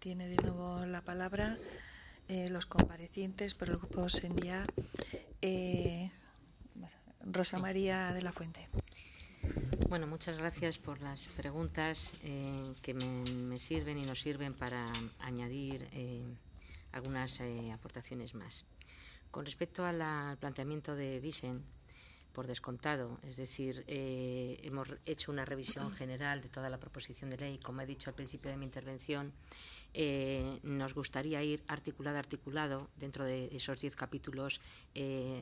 tiene de nuevo la palabra los comparecientes por el Grupo Sendia. Rosa María de la Fuente. Bueno, muchas gracias por las preguntas que me sirven y nos sirven para añadir algunas aportaciones más. Con respecto al planteamiento de Vicent, por descontado, es decir, hemos hecho una revisión general de toda la proposición de ley. Como he dicho al principio de mi intervención, nos gustaría ir articulado dentro de esos 10 capítulos,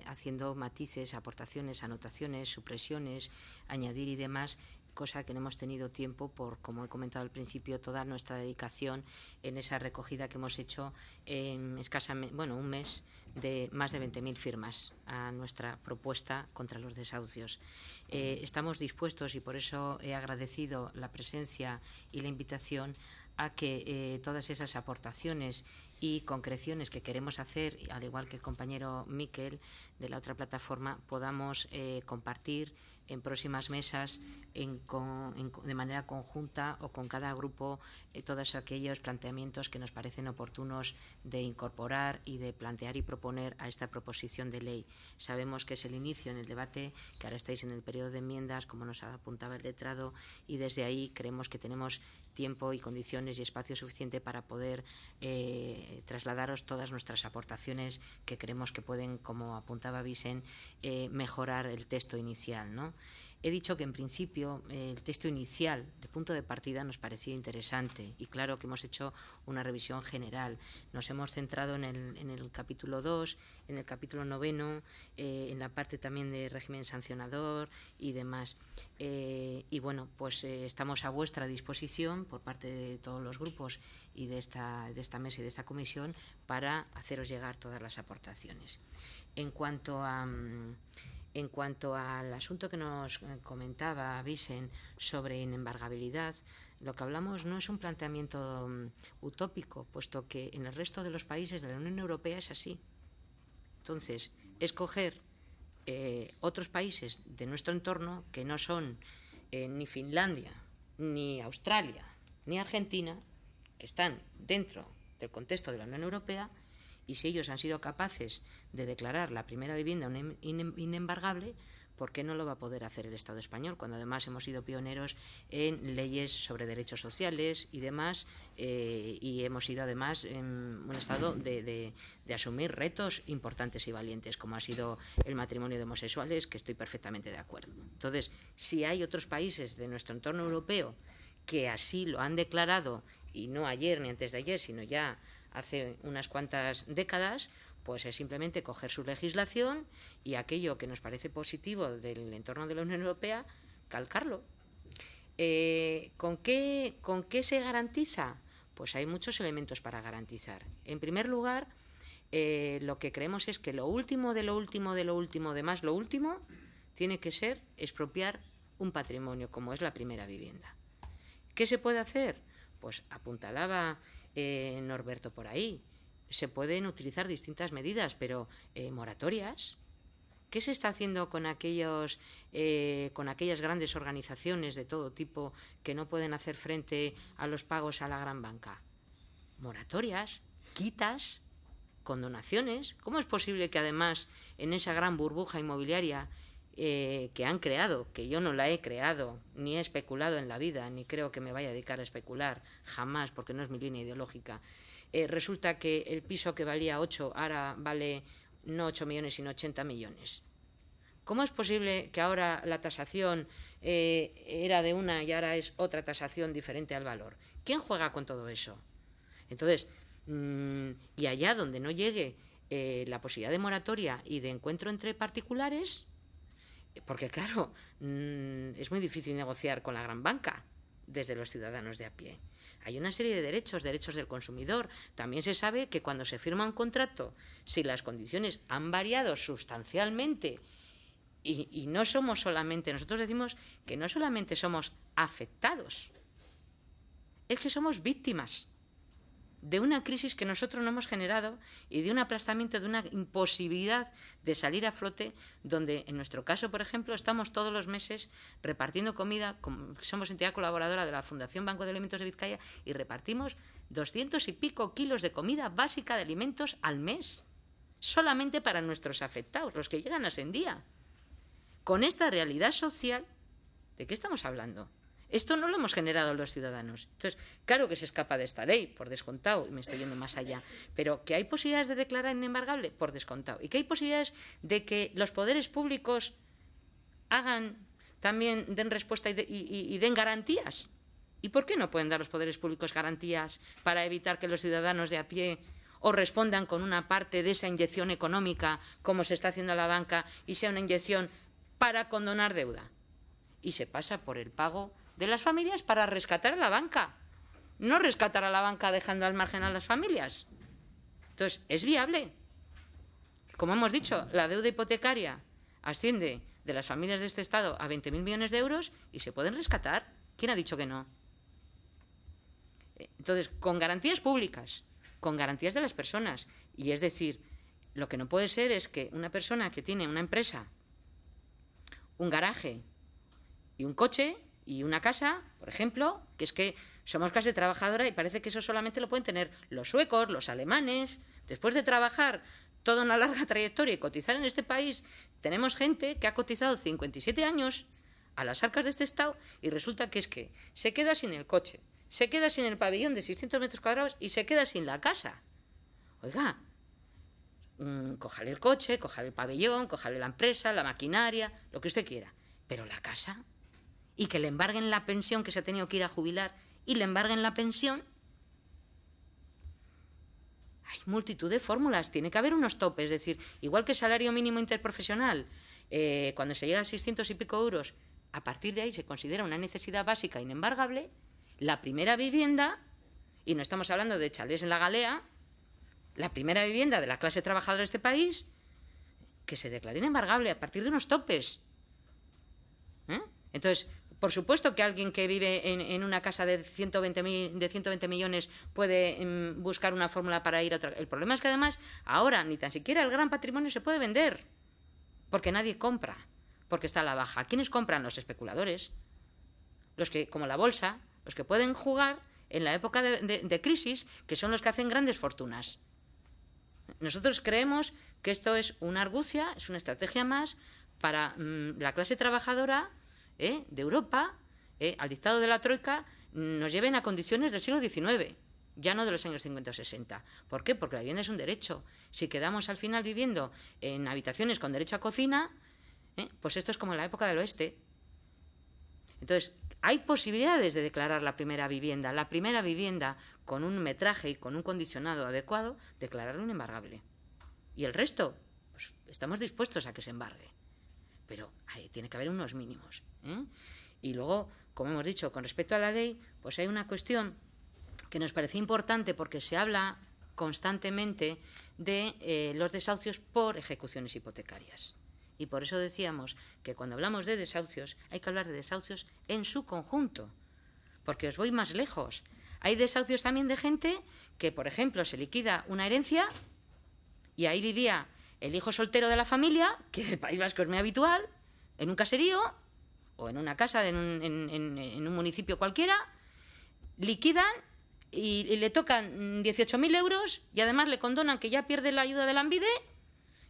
haciendo matices, aportaciones, anotaciones, supresiones, añadir y demás, cosa que no hemos tenido tiempo por, como he comentado al principio, toda nuestra dedicación en esa recogida que hemos hecho en escasamente, un mes, de más de 20.000 firmas a nuestra propuesta contra los desahucios. Estamos dispuestos, y por eso he agradecido la presencia y la invitación a que todas esas aportaciones y concreciones que queremos hacer, al igual que el compañero Miquel de la otra plataforma, podamos compartir en próximas mesas de manera conjunta o con cada grupo todos aquellos planteamientos que nos parecen oportunos de incorporar y de plantear y proponer a esta proposición de ley. Sabemos que es el inicio en el debate, que ahora estáis en el periodo de enmiendas, como nos apuntaba el letrado, y desde ahí creemos que tenemos tiempo y condiciones y espacio suficiente para poder trasladaros todas nuestras aportaciones que creemos que pueden, como apuntaba Vicent, mejorar el texto inicial, ¿no? He dicho que en principio el texto inicial de punto de partida nos parecía interesante y claro que hemos hecho una revisión general. Nos hemos centrado en el capítulo 2, en el capítulo 9, en la parte también de régimen sancionador y demás. Y bueno, pues estamos a vuestra disposición por parte de todos los grupos y de esta mesa y de esta comisión para haceros llegar todas las aportaciones. En cuanto al asunto que nos comentaba Vicent sobre inembargabilidad, lo que hablamos no es un planteamiento utópico, puesto que en el resto de los países de la Unión Europea es así. Entonces, escoger otros países de nuestro entorno que no son ni Finlandia, ni Australia, ni Argentina, que están dentro del contexto de la Unión Europea, y si ellos han sido capaces de declarar la primera vivienda inembargable, ¿por qué no lo va a poder hacer el Estado español? Cuando además hemos sido pioneros en leyes sobre derechos sociales y demás, y hemos sido además en un estado de asumir retos importantes y valientes, como ha sido el matrimonio de homosexuales, que estoy perfectamente de acuerdo. Entonces, si hay otros países de nuestro entorno europeo que así lo han declarado, y no ayer ni antes de ayer, sino ya hace unas cuantas décadas, pues es simplemente coger su legislación y aquello que nos parece positivo del entorno de la Unión Europea, calcarlo. ¿Con qué se garantiza? Pues hay muchos elementos para garantizar. En primer lugar, lo que creemos es que lo último de lo último de lo último de más lo último tiene que ser expropiar un patrimonio, como es la primera vivienda. ¿Qué se puede hacer? Pues apuntalaba Norberto por ahí. Se pueden utilizar distintas medidas, pero moratorias. ¿Qué se está haciendo con aquellas grandes organizaciones de todo tipo que no pueden hacer frente a los pagos a la gran banca? Moratorias, quitas, condonaciones. ¿Cómo es posible que además en esa gran burbuja inmobiliaria que han creado, que yo no la he creado, ni he especulado en la vida, ni creo que me vaya a dedicar a especular, jamás, porque no es mi línea ideológica, resulta que el piso que valía 8 ahora vale no 8 millones, sino 80 millones? ¿Cómo es posible que ahora la tasación era de una y ahora es otra tasación diferente al valor? ¿Quién juega con todo eso? Entonces, y allá donde no llegue la posibilidad de moratoria y de encuentro entre particulares, porque claro, es muy difícil negociar con la gran banca desde los ciudadanos de a pie. Hay una serie de derechos del consumidor. También se sabe que cuando se firma un contrato, si las condiciones han variado sustancialmente, y no somos solamente, nosotros decimos que no solamente somos afectados, es que somos víctimas. de una crisis que nosotros no hemos generado y de un aplastamiento, de una imposibilidad de salir a flote, donde en nuestro caso, por ejemplo, estamos todos los meses repartiendo comida, somos entidad colaboradora de la Fundación Banco de Alimentos de Vizcaya y repartimos 200 y pico kilos de comida básica de alimentos al mes, solamente para nuestros afectados, los que llegan a Sendía. Con esta realidad social, ¿de qué estamos hablando? Esto no lo hemos generado los ciudadanos. Entonces, claro que se escapa de esta ley, por descontado, y me estoy yendo más allá. Pero que hay posibilidades de declarar inembargable, por descontado. Y que hay posibilidades de que los poderes públicos hagan también, den respuesta y den garantías. ¿Y por qué no pueden dar los poderes públicos garantías para evitar que los ciudadanos de a pie o respondan con una parte de esa inyección económica, como se está haciendo a la banca, y sea una inyección para condonar deuda? Y se pasa por el pago de las familias para rescatar a la banca, no rescatar a la banca dejando al margen a las familias. Entonces, es viable. Como hemos dicho, la deuda hipotecaria asciende de las familias de este Estado a 20.000 millones de euros y se pueden rescatar. ¿Quién ha dicho que no? Entonces, con garantías públicas, con garantías de las personas. Y es decir, lo que no puede ser es que una persona que tiene una empresa, un garaje y un coche y una casa, por ejemplo, que es que somos clase trabajadora y parece que eso solamente lo pueden tener los suecos, los alemanes. Después de trabajar toda una larga trayectoria y cotizar en este país, tenemos gente que ha cotizado 57 años a las arcas de este Estado y resulta que es que se queda sin el coche, se queda sin el pabellón de 600 metros cuadrados y se queda sin la casa. Oiga, cójale el coche, cójale el pabellón, cójale la empresa, la maquinaria, lo que usted quiera. Pero la casa, y que le embarguen la pensión, que se ha tenido que ir a jubilar, y le embarguen la pensión. Hay multitud de fórmulas, tiene que haber unos topes, es decir, igual que el salario mínimo interprofesional, cuando se llega a 600 y pico euros, a partir de ahí se considera una necesidad básica inembargable. La primera vivienda, y no estamos hablando de chalés en la Galea, la primera vivienda de la clase trabajadora de este país, que se declare inembargable a partir de unos topes. Entonces, por supuesto que alguien que vive en una casa de 120 millones puede buscar una fórmula para ir a otra. El problema es que además ahora ni tan siquiera el gran patrimonio se puede vender, porque nadie compra, porque está a la baja. ¿Quiénes compran? Los especuladores, los que, como la bolsa, los que pueden jugar en la época de crisis, que son los que hacen grandes fortunas. Nosotros creemos que esto es una argucia, es una estrategia más para la clase trabajadora de Europa, al dictado de la Troika, nos lleven a condiciones del siglo XIX, ya no de los años 50 o 60. ¿Por qué? Porque la vivienda es un derecho. Si quedamos al final viviendo en habitaciones con derecho a cocina, pues esto es como en la época del oeste. Entonces, hay posibilidades de declarar la primera vivienda con un metraje y con un condicionado adecuado, declararlo inembargable. Y el resto, pues estamos dispuestos a que se embargue. Pero tiene que haber unos mínimos. Y luego, como hemos dicho, con respecto a la ley, pues hay una cuestión que nos parece importante porque se habla constantemente de los desahucios por ejecuciones hipotecarias. Y por eso decíamos que cuando hablamos de desahucios hay que hablar de desahucios en su conjunto, porque os voy más lejos. Hay desahucios también de gente que, por ejemplo, se liquida una herencia y ahí vivía el hijo soltero de la familia, que en el País Vasco es muy habitual, en un caserío o en una casa en un municipio cualquiera, liquidan y le tocan 18.000 euros y además le condonan que ya pierde la ayuda de la Lanbide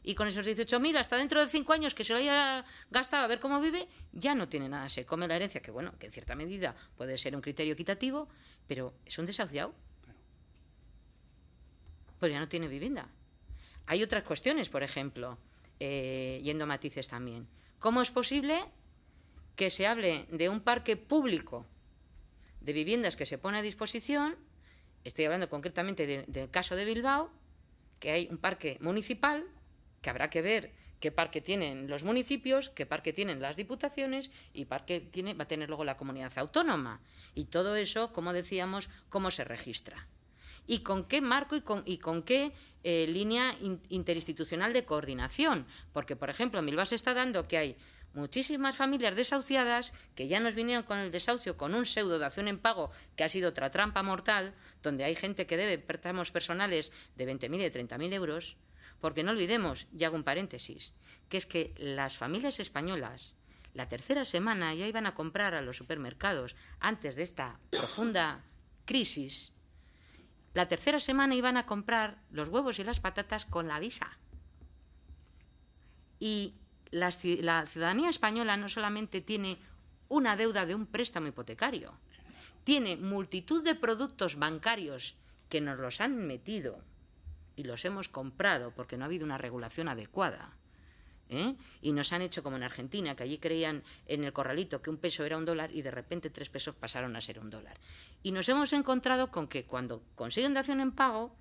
y con esos 18.000 hasta dentro de 5 años que se lo haya gastado a ver cómo vive, ya no tiene nada, se come la herencia, que bueno, que en cierta medida puede ser un criterio equitativo, pero es un desahuciado. Pues ya no tiene vivienda. Hay otras cuestiones, por ejemplo, yendo a matices también. ¿Cómo es posible que se hable de un parque público de viviendas que se pone a disposición? Estoy hablando concretamente del caso de Bilbao, que hay un parque municipal, que habrá que ver qué parque tienen los municipios, qué parque tienen las diputaciones y parque va a tener luego la comunidad autónoma. Y todo eso, como decíamos, cómo se registra. Y con qué marco y con qué línea interinstitucional de coordinación. Porque, por ejemplo, en Bilbao se está dando que hay muchísimas familias desahuciadas que ya nos vinieron con el desahucio con un pseudo dación en pago que ha sido otra trampa mortal, donde hay gente que debe préstamos personales de 20.000 y de 30.000 euros, porque no olvidemos, y hago un paréntesis, que es que las familias españolas la tercera semana ya iban a comprar a los supermercados antes de esta profunda crisis. La tercera semana iban a comprar los huevos y las patatas con la visa. Y la ciudadanía española no solamente tiene una deuda de un préstamo hipotecario, tiene multitud de productos bancarios que nos los han metido y los hemos comprado porque no ha habido una regulación adecuada. Y nos han hecho como en Argentina, que allí creían en el corralito que un peso era $1 y de repente 3 pesos pasaron a ser $1. Y nos hemos encontrado con que cuando consiguen dación en pago,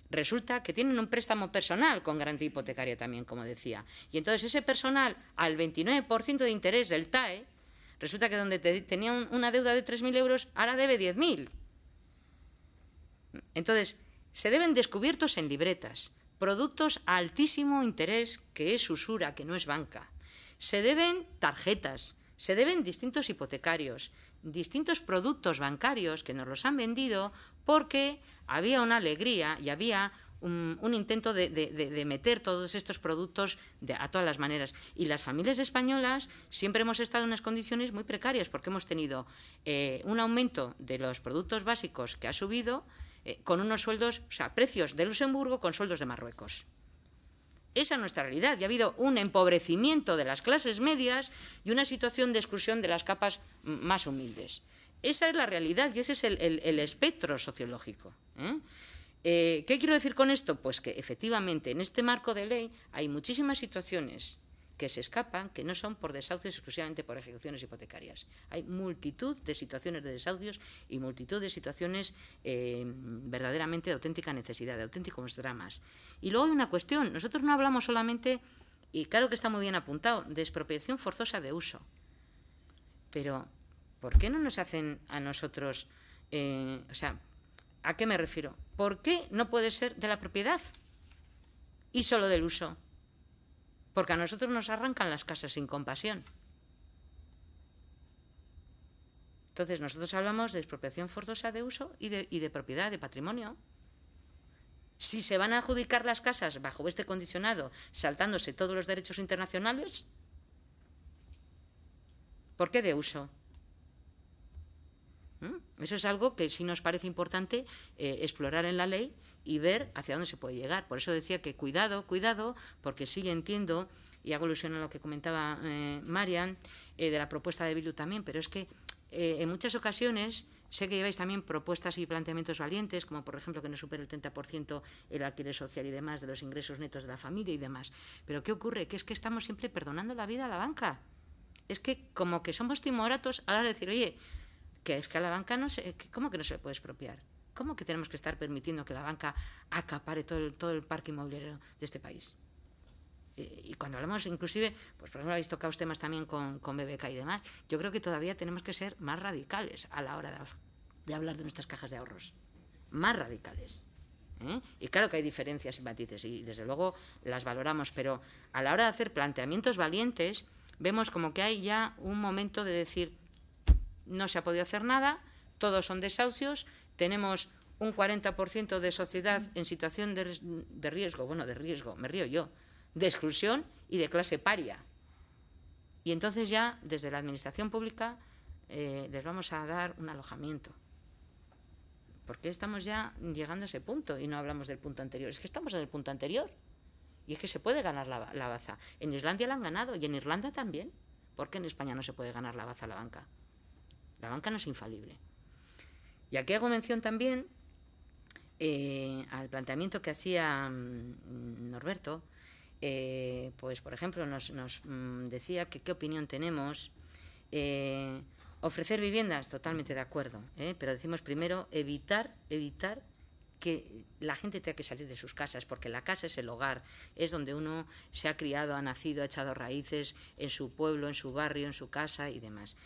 resulta que tienen un préstamo personal con garantía hipotecaria también, como decía. Y entonces ese personal, al 29% de interés del TAE, resulta que donde tenía una deuda de 3.000 euros, ahora debe 10.000. Entonces, se deben descubiertos en libretas, productos a altísimo interés, que es usura, que no es banca. Se deben tarjetas, se deben distintos hipotecarios, distintos productos bancarios que nos los han vendido porque había una alegría y había un intento de meter todos estos productos a todas las maneras. Y las familias españolas siempre hemos estado en unas condiciones muy precarias porque hemos tenido un aumento de los productos básicos que ha subido con unos sueldos, o sea, precios de Luxemburgo con sueldos de Marruecos. Esa es nuestra realidad. Y ha habido un empobrecimiento de las clases medias y una situación de exclusión de las capas más humildes. Esa es la realidad y ese es el espectro sociológico. ¿Qué quiero decir con esto? Pues que efectivamente en este marco de ley hay muchísimas situaciones que se escapan, que no son por desahucios exclusivamente por ejecuciones hipotecarias. Hay multitud de situaciones de desahucios y multitud de situaciones verdaderamente de auténtica necesidad, de auténticos dramas. Y luego hay una cuestión. Nosotros no hablamos solamente, y claro que está muy bien apuntado, de expropiación forzosa de uso. Pero, ¿por qué no nos hacen a nosotros, ¿a qué me refiero? ¿Por qué no puede ser de la propiedad y solo del uso? Porque a nosotros nos arrancan las casas sin compasión. Entonces, nosotros hablamos de expropiación forzosa de uso y de propiedad, de patrimonio. Si se van a adjudicar las casas bajo este condicionado, saltándose todos los derechos internacionales, ¿por qué de uso? Eso es algo que sí nos parece importante explorar en la ley y ver hacia dónde se puede llegar. Por eso decía que cuidado, porque sí entiendo, y hago alusión a lo que comentaba Marian, de la propuesta de Bildu también, pero es que en muchas ocasiones sé que lleváis también propuestas y planteamientos valientes, como por ejemplo que no supere el 30% el alquiler social y demás de los ingresos netos de la familia y demás. Pero ¿qué ocurre? Que es que estamos siempre perdonando la vida a la banca. Es que como que somos timoratos a la hora de decir, oye, que es que a la banca no se, ¿cómo que no se le puede expropiar? ¿Cómo que tenemos que estar permitiendo que la banca acapare todo el parque inmobiliario de este país? Y cuando hablamos, inclusive, pues por ejemplo, habéis tocado temas también con BBK y demás, yo creo que todavía tenemos que ser más radicales a la hora de hablar de nuestras cajas de ahorros. Más radicales. Y claro que hay diferencias y matices, y desde luego las valoramos, pero a la hora de hacer planteamientos valientes, vemos como que hay ya un momento de decir, no se ha podido hacer nada, todos son desahucios, tenemos un 40% de sociedad en situación de riesgo, me río yo, de exclusión y de clase paria. Y entonces ya, desde la administración pública, les vamos a dar un alojamiento. ¿Por qué estamos ya llegando a ese punto y no hablamos del punto anterior? Es que estamos en el punto anterior. Y es que se puede ganar la baza. En Islandia la han ganado y en Irlanda también. ¿Por qué en España no se puede ganar la baza a la banca? La banca no es infalible. Y aquí hago mención también al planteamiento que hacía Norberto. Pues, por ejemplo, nos decía que qué opinión tenemos. Ofrecer viviendas, totalmente de acuerdo, pero decimos primero evitar que la gente tenga que salir de sus casas, porque la casa es el hogar, es donde uno se ha criado, ha nacido, ha echado raíces en su pueblo, en su barrio, en su casa y demás.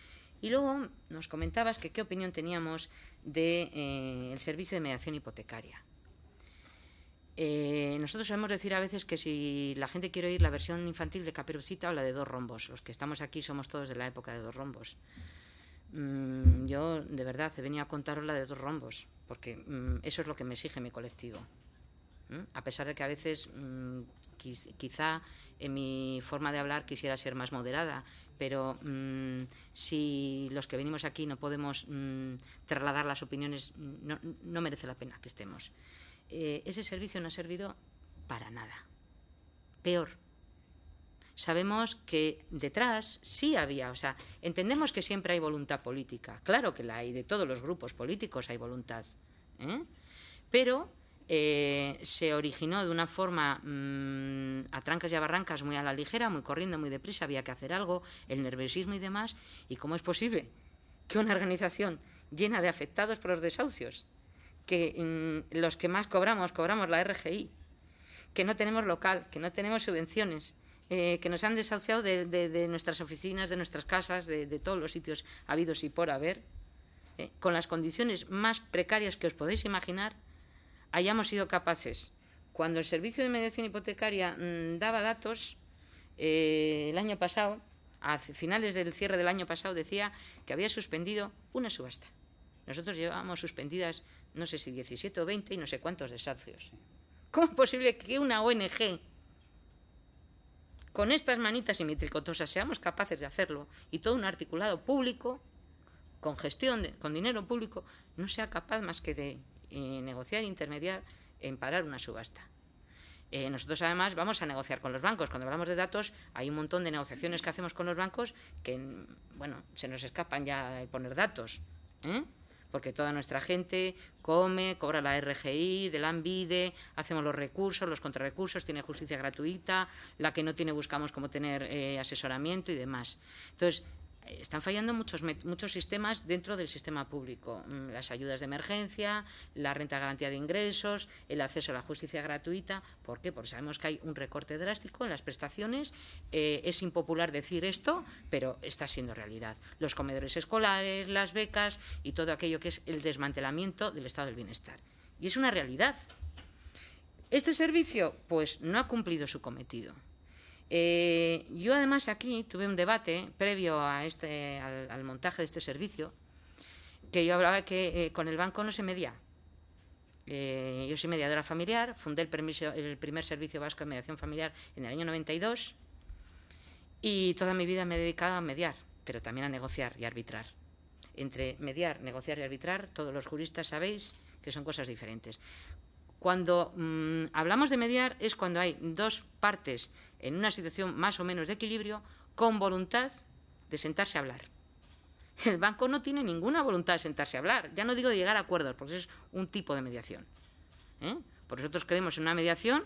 Y luego nos comentabas que qué opinión teníamos del servicio de mediación hipotecaria. Nosotros solemos decir a veces que si la gente quiere oír la versión infantil de Caperucita o la de Dos Rombos, los que estamos aquí somos todos de la época de Dos Rombos. Yo, de verdad, he venido a contaros la de Dos Rombos, porque eso es lo que me exige mi colectivo. A pesar de que a veces quizá en mi forma de hablar quisiera ser más moderada, pero si los que venimos aquí no podemos trasladar las opiniones, no merece la pena que estemos. Ese servicio no ha servido para nada. Peor. Sabemos que detrás sí había, o sea, entendemos que siempre hay voluntad política, claro que la hay, de todos los grupos políticos hay voluntad, pero se originó de una forma a trancas y a barrancas, muy a la ligera, muy corriendo, muy deprisa, había que hacer algo, el nerviosismo y demás. ¿Y cómo es posible que una organización llena de afectados por los desahucios, que los que más cobramos la RGI, que no tenemos local, que no tenemos subvenciones, que nos han desahuciado de nuestras oficinas, de nuestras casas, de todos los sitios habidos y por haber, con las condiciones más precarias que os podéis imaginar, hayamos sido capaces, cuando el Servicio de Mediación Hipotecaria daba datos, el año pasado, a finales del cierre del año pasado, decía que había suspendido una subasta. Nosotros llevábamos suspendidas, no sé si 17 o 20 y no sé cuántos desahucios. ¿Cómo es posible que una ONG, con estas manitas simitricotosas, seamos capaces de hacerlo y todo un articulado público, con gestión, con dinero público, no sea capaz más que de negociar e intermediar en parar una subasta? Nosotros además vamos a negociar con los bancos. Cuando hablamos de datos hay un montón de negociaciones que hacemos con los bancos que, bueno, se nos escapan ya el poner datos, porque toda nuestra gente come, cobra la RGI, del ANVIDE, hacemos los recursos, los contrarrecursos, tiene justicia gratuita, la que no tiene buscamos cómo tener asesoramiento y demás. Entonces, están fallando muchos sistemas dentro del sistema público. Las ayudas de emergencia, la renta de garantía de ingresos, el acceso a la justicia gratuita. ¿Por qué? Porque sabemos que hay un recorte drástico en las prestaciones. Es impopular decir esto, pero está siendo realidad. Los comedores escolares, las becas y todo aquello que es el desmantelamiento del estado del bienestar. Y es una realidad. Este servicio, pues, no ha cumplido su cometido. Yo además aquí tuve un debate previo a al montaje de este servicio, que yo hablaba que con el banco no se media. Yo soy mediadora familiar, fundé el primer servicio vasco de mediación familiar en el año 92 y toda mi vida me he dedicado a mediar, pero también a negociar y arbitrar. Entre mediar, negociar y arbitrar, todos los juristas sabéis que son cosas diferentes. Cuando hablamos de mediar es cuando hay dos partes en una situación más o menos de equilibrio con voluntad de sentarse a hablar. El banco no tiene ninguna voluntad de sentarse a hablar, ya no digo de llegar a acuerdos, porque eso es un tipo de mediación. Por nosotros creemos en una mediación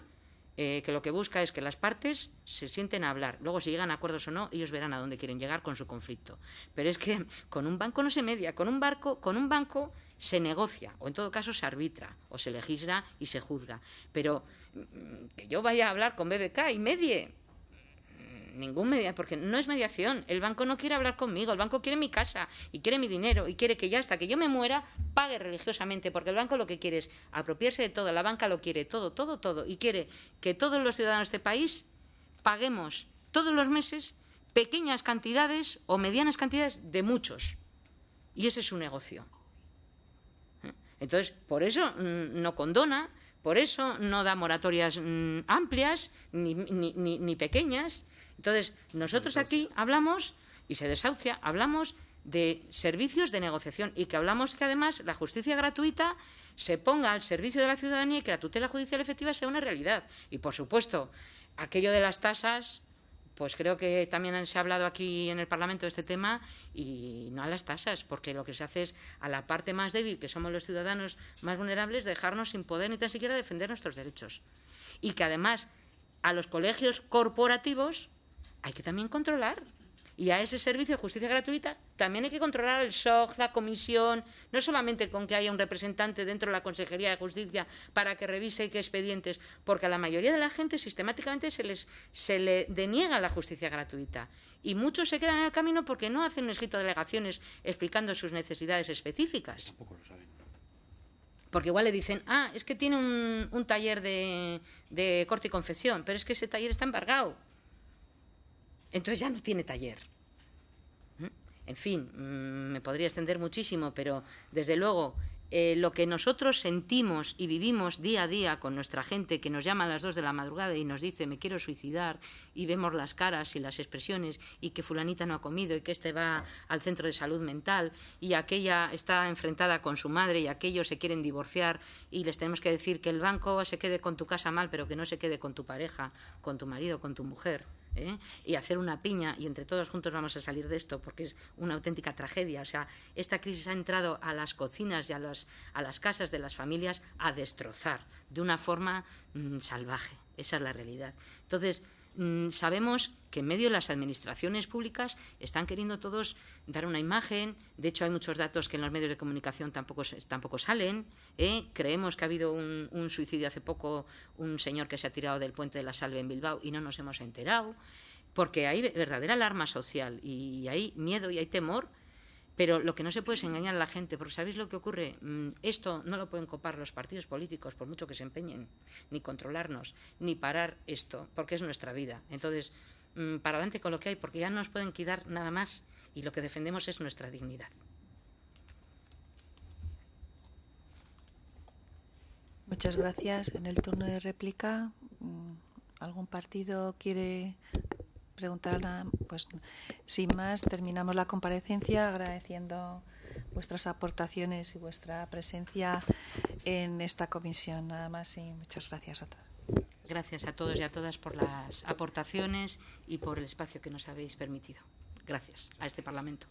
que lo que busca es que las partes se sienten a hablar. Luego, si llegan a acuerdos o no, ellos verán a dónde quieren llegar con su conflicto. Pero es que con un banco no se media, con un banco se negocia, o en todo caso se arbitra, o se legisla y se juzga. Pero que yo vaya a hablar con BBK y medie, ningún media, porque no es mediación. El banco no quiere hablar conmigo, el banco quiere mi casa y quiere mi dinero y quiere que ya hasta que yo me muera pague religiosamente, porque el banco lo que quiere es apropiarse de todo, la banca lo quiere todo, y quiere que todos los ciudadanos de este país paguemos todos los meses pequeñas cantidades o medianas cantidades de muchos, y ese es su negocio. Entonces, por eso no condona, por eso no da moratorias amplias ni pequeñas. Entonces, nosotros aquí hablamos, y se desahucia, hablamos de servicios de negociación y que hablamos que además la justicia gratuita se ponga al servicio de la ciudadanía y que la tutela judicial efectiva sea una realidad. Y, por supuesto, aquello de las tasas, pues creo que también se ha hablado aquí en el Parlamento de este tema, y no a las tasas, porque lo que se hace es a la parte más débil, que somos los ciudadanos más vulnerables, dejarnos sin poder ni tan siquiera defender nuestros derechos. Y que además a los colegios corporativos hay que también controlar. Y a ese servicio de justicia gratuita también hay que controlar el SOC, la comisión, no solamente con que haya un representante dentro de la Consejería de Justicia para que revise qué expedientes, porque a la mayoría de la gente sistemáticamente se le deniega la justicia gratuita. Y muchos se quedan en el camino porque no hacen un escrito de alegaciones explicando sus necesidades específicas. Tampoco lo saben. Porque igual le dicen, es que tiene un taller de corte y confección, pero es que ese taller está embargado. Entonces ya no tiene taller. En fin, me podría extender muchísimo, pero desde luego lo que nosotros sentimos y vivimos día a día con nuestra gente que nos llama a las 2 de la madrugada y nos dice me quiero suicidar, y vemos las caras y las expresiones, y que fulanita no ha comido y que este va al centro de salud mental y aquella está enfrentada con su madre y aquellos se quieren divorciar y les tenemos que decir que el banco se quede con tu casa mal pero que no se quede con tu pareja, con tu marido, con tu mujer. Y hacer una piña y entre todos juntos vamos a salir de esto porque es una auténtica tragedia. O sea, esta crisis ha entrado a las cocinas y a las casas de las familias a destrozar de una forma salvaje. Esa es la realidad. Entonces, sabemos que en medio de las administraciones públicas están queriendo todos dar una imagen. De hecho, hay muchos datos que en los medios de comunicación tampoco salen. Creemos que ha habido un suicidio hace poco, un señor que se ha tirado del puente de la Salve en Bilbao y no nos hemos enterado, porque hay verdadera alarma social y hay miedo y hay temor. Pero lo que no se puede es engañar a la gente, porque ¿sabéis lo que ocurre? Esto no lo pueden copar los partidos políticos, por mucho que se empeñen, ni controlarnos, ni parar esto, porque es nuestra vida. Entonces, para adelante con lo que hay, porque ya no nos pueden quitar nada más y lo que defendemos es nuestra dignidad. Muchas gracias. En el turno de réplica, ¿algún partido quiere preguntar? Pues sin más, terminamos la comparecencia agradeciendo vuestras aportaciones y vuestra presencia en esta comisión. Nada más y muchas gracias a todos. Gracias a todos y a todas por las aportaciones y por el espacio que nos habéis permitido. Gracias a este Parlamento.